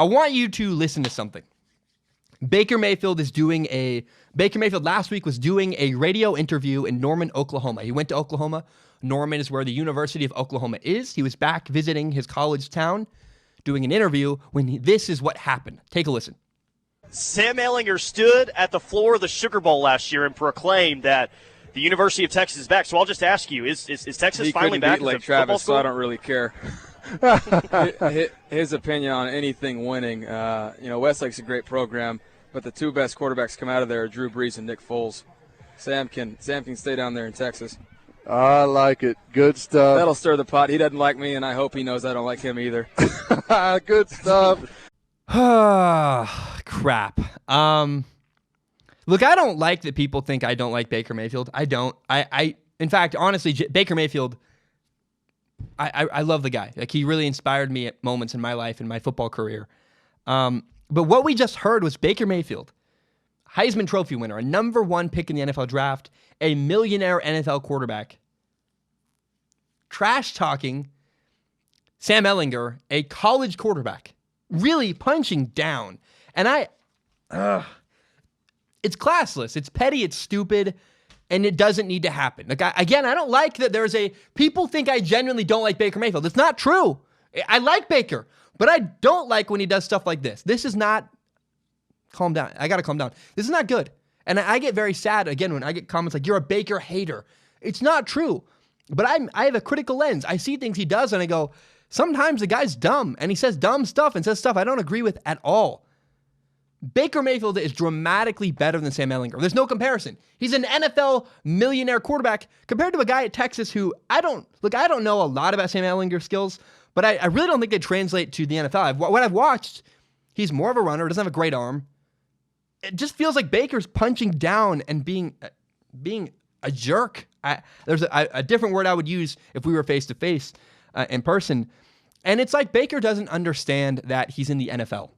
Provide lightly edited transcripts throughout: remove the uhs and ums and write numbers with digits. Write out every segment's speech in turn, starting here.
I want you to listen to something. Baker Mayfield last week was doing a radio interview in Norman, Oklahoma. He went to Oklahoma. Norman is where the University of Oklahoma is. He was back visiting his college town, doing an interview when this is what happened. Take a listen. Sam Ehlinger stood at the floor of the Sugar Bowl last year and proclaimed that the University of Texas is back. So I'll just ask you, is Texas finally back? He couldn't beat Lake Travis, so I don't really care. His opinion on anything winning. Westlake's a great program, but the two best quarterbacks come out of there are Drew Brees and Nick Foles. Sam can stay down there in Texas. I like it. Good stuff. That'll stir the pot. He doesn't like me, and I hope he knows I don't like him either. Good stuff. Crap. Look, I don't like that people think I don't like Baker Mayfield. I don't. In fact, honestly, Baker Mayfield, I love the guy. Like, he really inspired me at moments in my life and my football career. But what we just heard was Baker Mayfield, Heisman Trophy winner, a number 1 pick in the NFL draft, a millionaire NFL quarterback, trash-talking Sam Ehlinger, a college quarterback, really punching down. And it's classless, it's petty, it's stupid, and it doesn't need to happen. Like, I don't like that people think I genuinely don't like Baker Mayfield. It's not true. I like Baker, but I don't like when he does stuff like this. This is not, calm down. I got to calm down. This is not good. And I get very sad, again, when I get comments like, you're a Baker hater. It's not true. But I have a critical lens. I see things he does, and I go, sometimes the guy's dumb, and he says dumb stuff and says stuff I don't agree with at all. Baker Mayfield is dramatically better than Sam Ehlinger. There's no comparison. He's an NFL millionaire quarterback compared to a guy at Texas who I don't know a lot about Sam Ehlinger's skills, but I really don't think they translate to the NFL. What I've watched, he's more of a runner, doesn't have a great arm. It just feels like Baker's punching down and being a jerk. There's a different word I would use if we were face-to-face in person. And it's like Baker doesn't understand that he's in the NFL.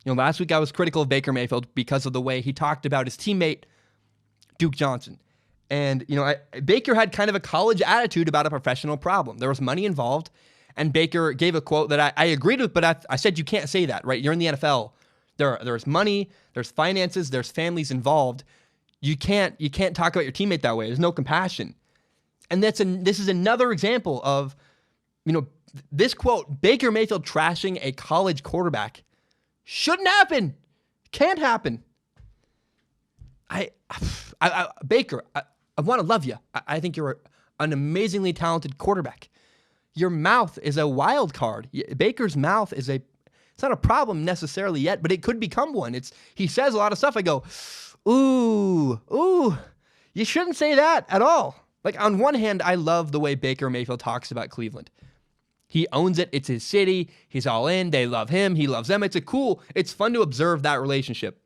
Last week I was critical of Baker Mayfield because of the way he talked about his teammate, Duke Johnson. And, Baker had kind of a college attitude about a professional problem. There was money involved, and Baker gave a quote that I agreed with, but I said, you can't say that, right? You're in the NFL. There's money, there's finances, there's families involved. You can't talk about your teammate that way. There's no compassion. And this is another example of, this quote, Baker Mayfield trashing a college quarterback. Shouldn't happen. Can't happen. Baker, I want to love you. I think you're an amazingly talented quarterback. Your mouth is a wild card. Baker's mouth it's not a problem necessarily yet, but it could become one. He says a lot of stuff. I go, ooh, you shouldn't say that at all. Like, on one hand, I love the way Baker Mayfield talks about Cleveland. He owns it. It's his city. He's all in. They love him. He loves them. It's fun to observe that relationship.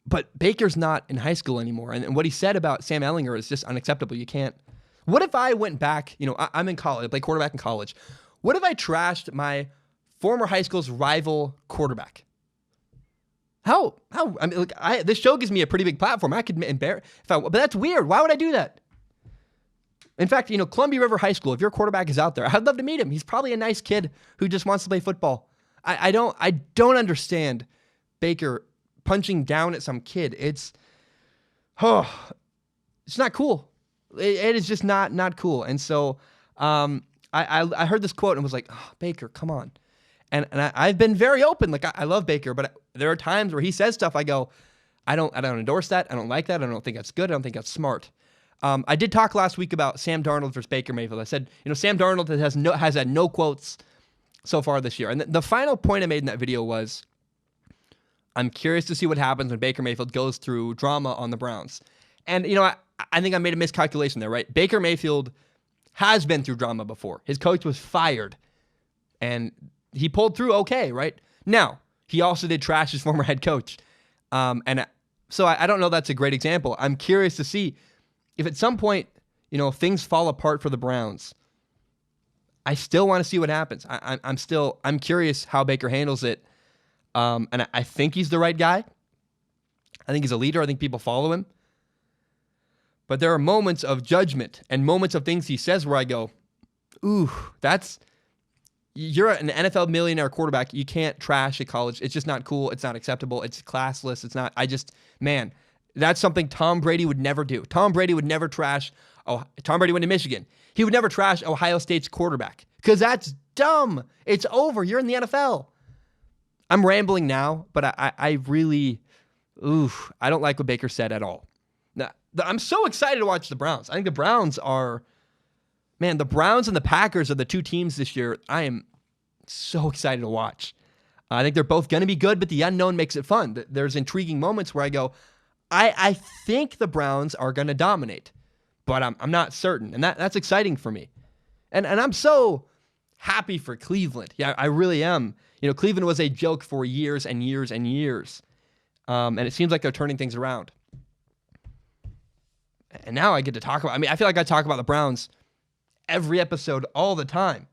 But Baker's not in high school anymore. And what he said about Sam Ehlinger is just unacceptable. You can't. What if I went back, I'm in college, I play quarterback in college. What if I trashed my former high school's rival quarterback? How? I mean, look, this show gives me a pretty big platform. I could embarrass, but that's weird. Why would I do that? In fact, Columbia River High School, if your quarterback is out there, I'd love to meet him. He's probably a nice kid who just wants to play football. I don't understand Baker punching down at some kid. It's not cool. It is just not cool. And so I heard this quote and was like, oh, Baker, come on. And I've been very open. Like, I love Baker, but there are times where he says stuff I go, I don't endorse that. I don't like that. I don't think that's good. I don't think that's smart. I did talk last week about Sam Darnold versus Baker Mayfield. I said, Sam Darnold has had no quotes so far this year. And the final point I made in that video was, I'm curious to see what happens when Baker Mayfield goes through drama on the Browns. And, I think I made a miscalculation there, right? Baker Mayfield has been through drama before. His coach was fired, and he pulled through okay, right? Now, he also did trash his former head coach. So I don't know that's a great example. I'm curious to see if at some point, things fall apart for the Browns. I still want to see what happens. I'm curious how Baker handles it. And I think he's the right guy. I think he's a leader. I think people follow him. But there are moments of judgment and moments of things he says where I go, ooh, that's You're an NFL millionaire quarterback. You can't trash a college. It's just not cool. It's not acceptable. It's classless. It's not. Man, that's something Tom Brady would never do. Tom Brady would never trash. Oh, Tom Brady went to Michigan. He would never trash Ohio State's quarterback because that's dumb. It's over. You're in the NFL. I'm rambling now, but I really, I don't like what Baker said at all. Now, I'm so excited to watch the Browns. I think the Browns the Browns and the Packers are the two teams this year I am so excited to watch. I think they're both going to be good, but the unknown makes it fun. There's intriguing moments where I go, I think the Browns are going to dominate, but I'm not certain, and that's exciting for me. And I'm so happy for Cleveland. Yeah, I really am. Cleveland was a joke for years and years and years, and it seems like they're turning things around. And now I get to talk about. I feel like I talk about the Browns every episode all the time.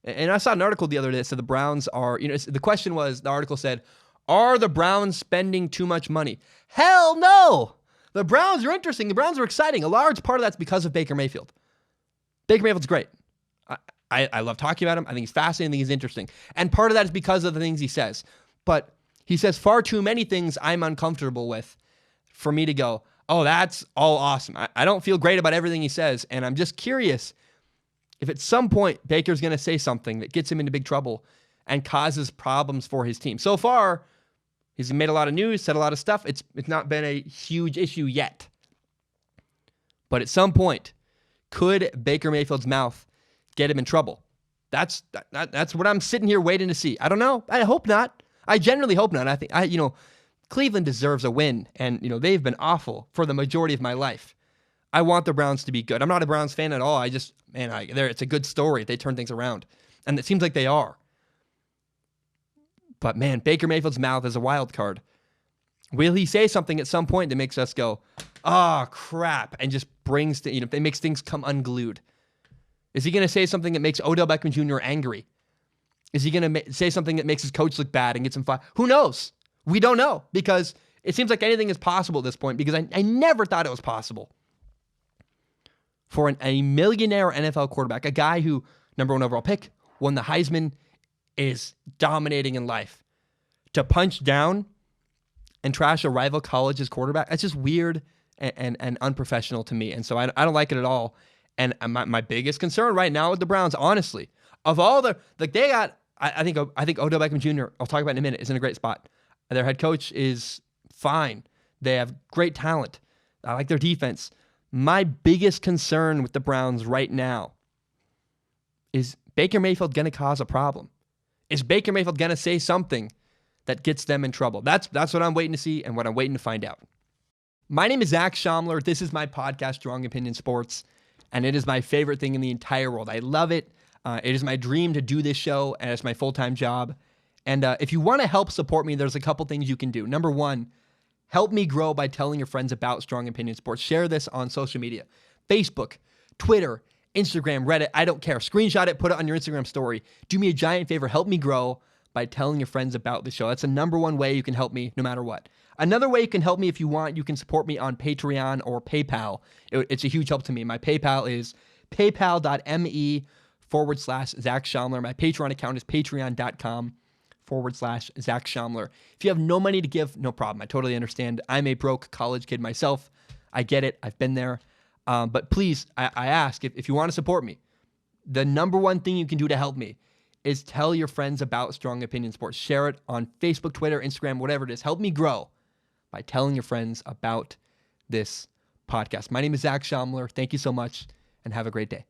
And I saw an article the other day that said the Browns are, the question was, the article said, are the Browns spending too much money? Hell no! The Browns are interesting. The Browns are exciting. A large part of that's because of Baker Mayfield. Baker Mayfield's great. I love talking about him. I think he's fascinating. I think he's interesting. And part of that is because of the things he says. But he says far too many things I'm uncomfortable with for me to go, oh, that's all awesome. I don't feel great about everything he says, and I'm just curious if at some point Baker's going to say something that gets him into big trouble and causes problems for his team. So far, he's made a lot of news, said a lot of stuff. It's not been a huge issue yet. But at some point, could Baker Mayfield's mouth get him in trouble? That's what I'm sitting here waiting to see. I don't know. I hope not. I generally hope not. I think Cleveland deserves a win, and they've been awful for the majority of my life. I want the Browns to be good. I'm not a Browns fan at all. It's a good story. They turn things around, and it seems like they are. But man, Baker Mayfield's mouth is a wild card. Will he say something at some point that makes us go, "Oh crap," and just it makes things come unglued? Is he going to say something that makes Odell Beckham Jr. angry? Is he going to say something that makes his coach look bad and gets him fired? Who knows? We don't know, because it seems like anything is possible at this point, because I never thought it was possible for a millionaire NFL quarterback, a guy who, number 1 overall pick, won the Heisman, is dominating in life, to punch down and trash a rival college's quarterback. That's just weird and unprofessional to me. And so I don't like it at all. And my biggest concern right now with the Browns, honestly, of all they got, I think Odell Beckham Jr., I'll talk about in a minute, is in a great spot. Their head coach is fine. They have great talent. I like their defense. My biggest concern with the Browns right now is Baker Mayfield going to cause a problem? Is Baker Mayfield going to say something that gets them in trouble? That's what I'm waiting to see and what I'm waiting to find out. My name is Zach Schaumler. This is my podcast, Strong Opinion Sports, and it is my favorite thing in the entire world. I love it. It is my dream to do this show, and it's my full-time job. And if you want to help support me, there's a couple things you can do. Number 1, help me grow by telling your friends about Strong Opinion Sports. Share this on social media. Facebook, Twitter, Instagram, Reddit, I don't care. Screenshot it, put it on your Instagram story. Do me a giant favor. Help me grow by telling your friends about the show. That's the number 1 way you can help me no matter what. Another way you can help me, if you want, you can support me on Patreon or PayPal. It's a huge help to me. My PayPal is paypal.me/Zach Schaumler. My Patreon account is patreon.com/Zach Schaumler. If you have no money to give, no problem. I totally understand. I'm a broke college kid myself. I get it. I've been there. But please, I ask, if you want to support me, the number 1 thing you can do to help me is tell your friends about Strong Opinion Sports. Share it on Facebook, Twitter, Instagram, whatever it is. Help me grow by telling your friends about this podcast. My name is Zach Schaumler. Thank you so much, and have a great day.